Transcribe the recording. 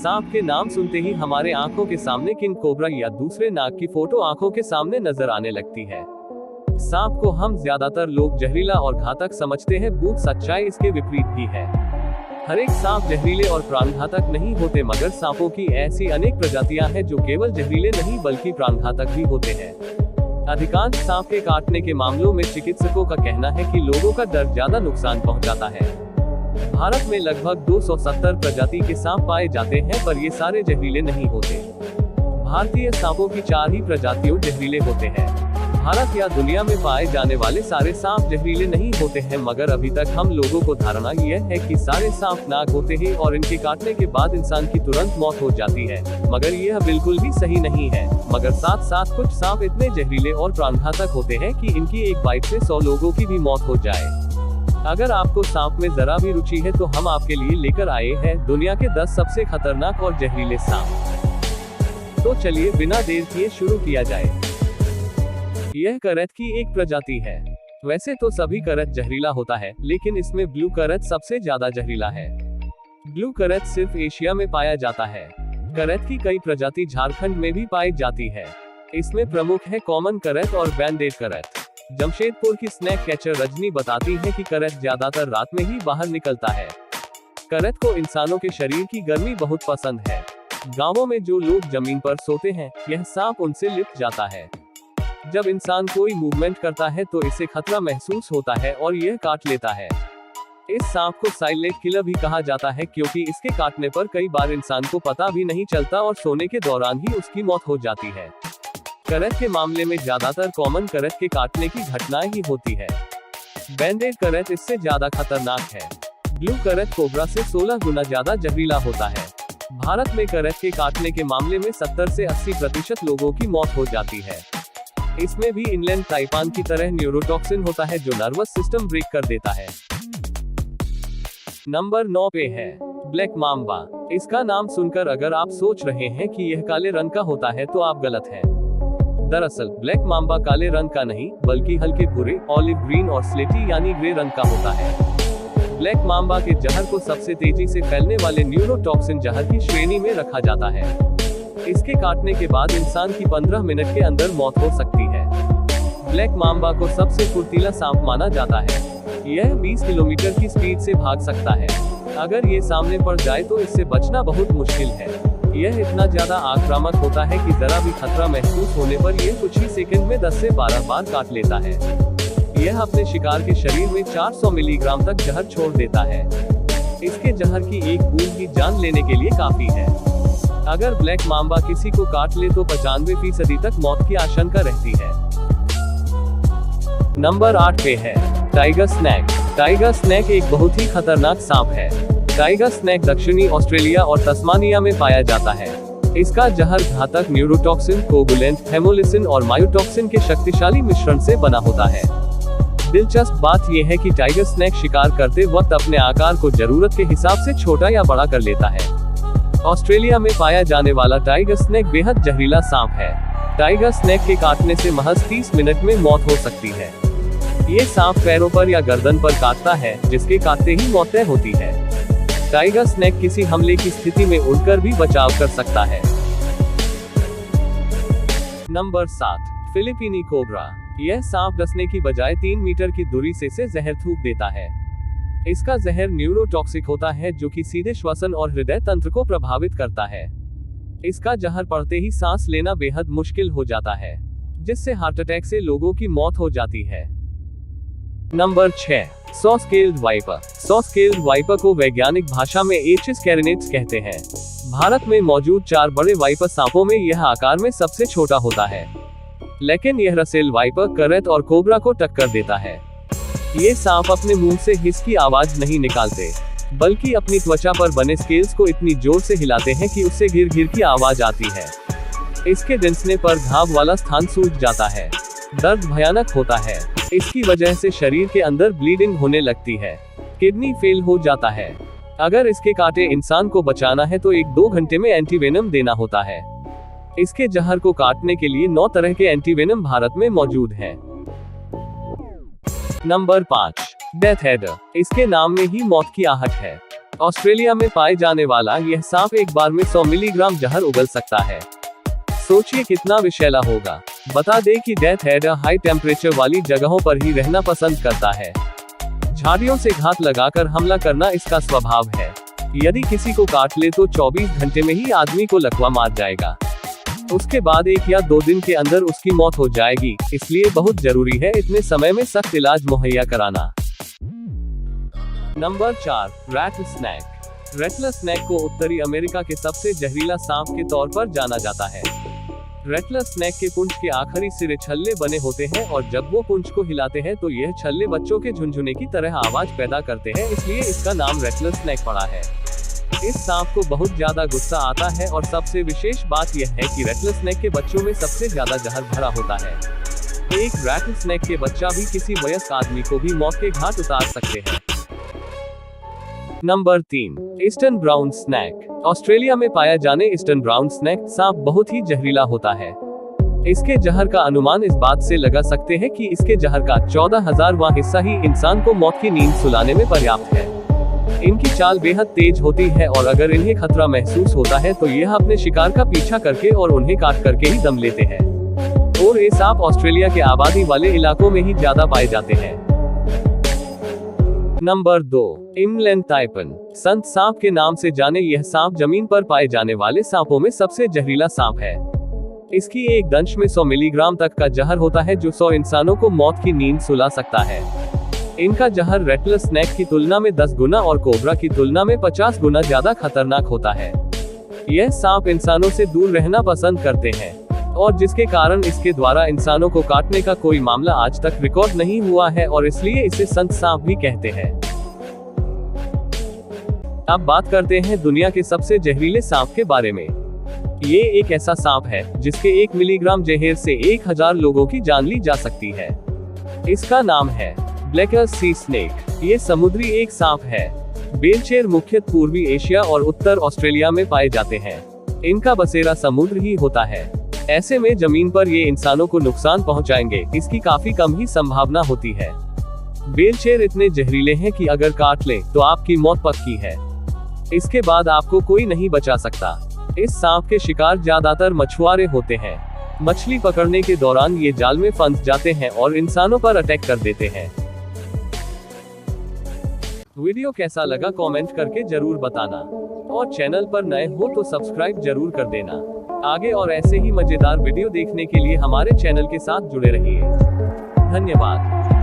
सांप के नाम सुनते ही हमारे आंखों के सामने किंग कोबरा या दूसरे नाग की फोटो आंखों के सामने नजर आने लगती है। सांप को हम ज्यादातर लोग जहरीला और घातक समझते हैं, बूढ़ सच्चाई इसके विपरीत भी है। हर एक सांप जहरीले और प्राणघातक नहीं होते, मगर सांपों की ऐसी अनेक प्रजातियां हैं जो केवल जहरीले नहीं बल्कि प्राणघातक भी होते हैं। अधिकांश सांप के काटने के मामलों में चिकित्सकों का कहना है कि लोगों का दर्द ज्यादा नुकसान पहुंचाता है। भारत में लगभग 270 प्रजाति के सांप पाए जाते हैं, पर ये सारे जहरीले नहीं होते। भारतीय सांपों की 4 ही प्रजातियों जहरीले होते हैं। भारत या दुनिया में पाए जाने वाले सारे सांप जहरीले नहीं होते हैं, मगर अभी तक हम लोगों को धारणा यह है कि सारे सांप नाग होते हैं और इनके काटने के बाद इंसान की तुरंत मौत हो जाती है, मगर यह बिल्कुल भी सही नहीं है। मगर साथ साथ कुछ सांप इतने जहरीले और प्राणघातक होते हैं कि इनकी एक बाइट से 100 लोगों की भी मौत हो जाए। अगर आपको सांप में जरा भी रुचि है तो हम आपके लिए लेकर आए हैं दुनिया के 10 सबसे खतरनाक और जहरीले सांप। तो चलिए बिना देर किए शुरू किया जाए। यह करैत की एक प्रजाति है। वैसे तो सभी करैत जहरीला होता है, लेकिन इसमें ब्लू करैत सबसे ज्यादा जहरीला है। ब्लू करैत सिर्फ एशिया में पाया जाता है। करैत की कई प्रजाति झारखंड में भी पाई जाती है। इसमें प्रमुख है कॉमन करैत और बैंडेड करैत। जमशेदपुर की स्नैक कैचर रजनी बताती है कि करैत ज्यादातर रात में ही बाहर निकलता है। करैत को इंसानों के शरीर की गर्मी बहुत पसंद है। गांवों में जो लोग जमीन पर सोते हैं, यह सांप उनसे लिपट जाता है। जब इंसान कोई मूवमेंट करता है तो इसे खतरा महसूस होता है और यह काट लेता है। इस सांप को साइलेंट किलर भी कहा जाता है, क्योंकि इसके काटने पर कई बार इंसान को पता भी नहीं चलता और सोने के दौरान ही उसकी मौत हो जाती है। करैत के मामले में ज्यादातर कॉमन करैत के काटने की घटनाएं ही होती है। बैंडेड करैत इससे ज्यादा खतरनाक है। ब्लू करैत कोबरा से 16 गुना ज्यादा जहरीला होता है। भारत में करैत के काटने के मामले में 70 से 80% लोगों की मौत हो जाती है। इसमें भी इनलैंड ताइपान की तरह न्यूरोटॉक्सिन होता है जो नर्वस सिस्टम ब्रेक कर देता है। नंबर 9 पे है ब्लैक माम्बा। इसका नाम सुनकर अगर आप सोच रहे हैं कि यह काले रंग का होता है तो आप गलत हैं। दरअसल ब्लैक माम्बा काले रंग का नहीं, बल्कि हल्के भूरे, ऑलिव ग्रीन और स्लेटी यानी ग्रे रंग का होता है। ब्लैक माम्बा के जहर को सबसे तेजी से फैलने वाले न्यूरोटॉक्सिन जहर की श्रेणी में रखा जाता है। इसके काटने के बाद इंसान की 15 मिनट के अंदर मौत हो सकती है। ब्लैक माम्बा को सबसे फुर्तीला सांप माना जाता है। यह 20 किलोमीटर की स्पीड से भाग सकता है। अगर ये सामने पड़ जाए तो इससे बचना बहुत मुश्किल है। यह इतना ज्यादा आक्रामक होता है कि जरा भी खतरा महसूस होने पर यह कुछ ही सेकंड में 10 से 12 बार काट लेता है। यह अपने शिकार के शरीर में 400 मिलीग्राम तक जहर छोड़ देता है। इसके जहर की एक बूंद ही जान लेने के लिए काफी है। अगर ब्लैक माम्बा किसी को काट ले तो 95% तक मौत की आशंका रहती है। नंबर 8 पे है टाइगर स्नैक। टाइगर स्नैक एक बहुत ही खतरनाक सांप है। टाइगर स्नैक दक्षिणी ऑस्ट्रेलिया और तस्मानिया में पाया जाता है। इसका जहर घातक न्यूरोटॉक्सिन, कोगुलेंट, हेमोलिसिन और मायोटॉक्सिन के शक्तिशाली मिश्रण से बना होता है। दिलचस्प बात यह है कि टाइगर स्नैक शिकार करते वक्त अपने आकार को जरूरत के हिसाब से छोटा या बड़ा कर लेता है। ऑस्ट्रेलिया में पाया जाने वाला टाइगर स्नैक बेहद जहरीला सांप है। टाइगर स्नैक के काटने से महज 30 मिनट में मौत हो सकती है। ये सांप पैरों पर या गर्दन पर काटता है, जिसके काटते ही मौत तय होती है। टाइगर स्नैक किसी हमले की स्थिति में उड़कर भी बचाव कर सकता है। नंबर 7 फिलिपीनी कोबरा। यह सांप डसने की बजाय 3 मीटर की दूरी से जहर थूक देता है। इसका जहर न्यूरोटॉक्सिक होता है, जो कि सीधे श्वसन और हृदय तंत्र को प्रभावित करता है। इसका जहर पड़ते ही सांस लेना बेहद मुश्किल हो जाता है, जिससे हार्ट अटैक से लोगों की मौत हो जाती है। Number 6 saw scaled viper. Saw scaled viper को वैज्ञानिक भाषा में एचिस कैरिनेट्स कहते हैं। भारत में मौजूद 4 बड़े वाइपर सांपों में यह आकार में सबसे छोटा होता है, लेकिन यह रसेल वाइपर, करैत और कोबरा को टक्कर देता है। ये सांप अपने मुंह से हिस की आवाज नहीं निकालते, बल्कि अपनी त्वचा पर बने स्केल्स को इतनी जोर से हिलाते हैं कि उससे घिर घिर की आवाज आती है। इसके डंसने पर घाव वाला स्थान सूज जाता है। दर्द भयानक होता है। इसकी वजह से शरीर के अंदर ब्लीडिंग होने लगती है। किडनी फेल हो जाता है। अगर इसके कांटे इंसान को बचाना है तो 1-2 घंटे में एंटीवेनम देना होता है। इसके जहर को काटने के लिए 9 तरह के एंटीवेनम भारत में मौजूद हैं। Number 5 death header. इसके नाम में ही मौत की आहट है। ऑस्ट्रेलिया में पाए जाने वाला यह सांप एक बार में 100 मिलीग्राम जहर उगल सकता है। सोचिए कितना विषैला होगा। बता दें कि डेथ हेड हाई टेम्परेचर वाली जगहों पर ही रहना पसंद करता है। झाड़ियों से घात लगाकर हमला करना इसका स्वभाव है। यदि किसी को काट ले तो 24 घंटे में ही आदमी को लकवा मार जाएगा। उसके बाद 1 या 2 दिन के अंदर उसकी मौत हो जाएगी। इसलिए बहुत जरूरी है इतने समय में सख्त इलाज मुहैया कराना। Number 4, rattle snake. Rattle snake को उत्तरी अमेरिका के सबसे जहरीला सांप के तौर पर जाना जाता है। रैटल स्नैक के पूंछ के आखिरी सिरे छल्ले बने होते हैं और जब वो पूंछ को हिलाते हैं तो यह छल्ले बच्चों के झुनझुने की तरह आवाज पैदा करते हैं, इसलिए इसका नाम रैटल स्नैक पड़ा है। इस सांप को बहुत ज्यादा गुस्सा आता है और सबसे विशेष बात यह है कि रैटल स्नैक के बच्चों में सबसे ज्यादा जहर भरा होता है। एक रैटल स्नैक के बच्चा भी किसी वयस्क आदमी को भी मौत के घाट उतार सकते हैं। Number 3, eastern brown snake. Australia में पाया जाने ईस्टर्न ब्राउन स्नैक सांप बहुत ही जहरीला होता है। इसके जहर का अनुमान इस बात से लगा सकते हैं कि इसके जहर का 14,000वां हिस्सा ही इंसान को मौत की नींद सुलाने में पर्याप्त है। इनकी चाल बेहद तेज होती है और अगर इन्हें खतरा महसूस होता है तो यह अपने शिकार का पीछा करके और उन्हें काट करके ही दम लेते हैं। और ये सांप ऑस्ट्रेलिया के आबादी वाले इलाकों में ही ज्यादा पाए जाते हैं। Number 2, inland taipan. संत सांप के नाम से जाने यह सांप जमीन पर पाए जाने वाले सांपों में सबसे जहरीला सांप है। इसकी एक दंश में 100 मिलीग्राम तक का जहर होता है जो 100 इंसानों को मौत की नींद सुला सकता है। इनका जहर रैटल स्नैक की तुलना में 10 गुना और कोबरा की तुलना में 50 गुना ज्यादा खतरनाक होता है। यह सांप इंसानों से दूर रहना पसंद करते हैं और जिसके कारण इसके द्वारा इंसानों को काटने का कोई मामला आज तक रिकॉर्ड नहीं हुआ है और इसलिए इसे संत सांप भी कहते हैं। अब बात करते हैं दुनिया के सबसे जहरीले सांप के बारे में। ये एक ऐसा सांप है जिसके 1 मिलीग्राम जहर से 1000 लोगों की जान ली जा सकती है। इसका नाम है ब्लैक सी स्नेक। ये समुद्री एक सांप है। बेलचेर मुख्यतः पूर्वी एशिया और उत्तर ऑस्ट्रेलिया में पाए जाते हैं। इनका बसेरा समुद्र ही होता है। ऐसे में जमीन पर ये इंसानों को नुकसान पहुंचाएंगे, इसकी काफी कम ही संभावना होती है। बेलचेर इतने जहरीले हैं कि अगर काट लें तो आपकी मौत पक्की है। इसके बाद आपको कोई नहीं बचा सकता। इस सांप के शिकार ज्यादातर मछुआरे होते हैं। मछली पकड़ने के दौरान ये जाल में फंस जाते हैं और इंसानों पर अटैक कर देते हैं। वीडियो कैसा लगा कमेंट करके जरूर बताना और चैनल पर नए हो तो सब्सक्राइब जरूर कर देना। आगे और ऐसे ही मजेदार वीडियो देखने के लिए हमारे चैनल के साथ जुड़े रहिए। धन्यवाद।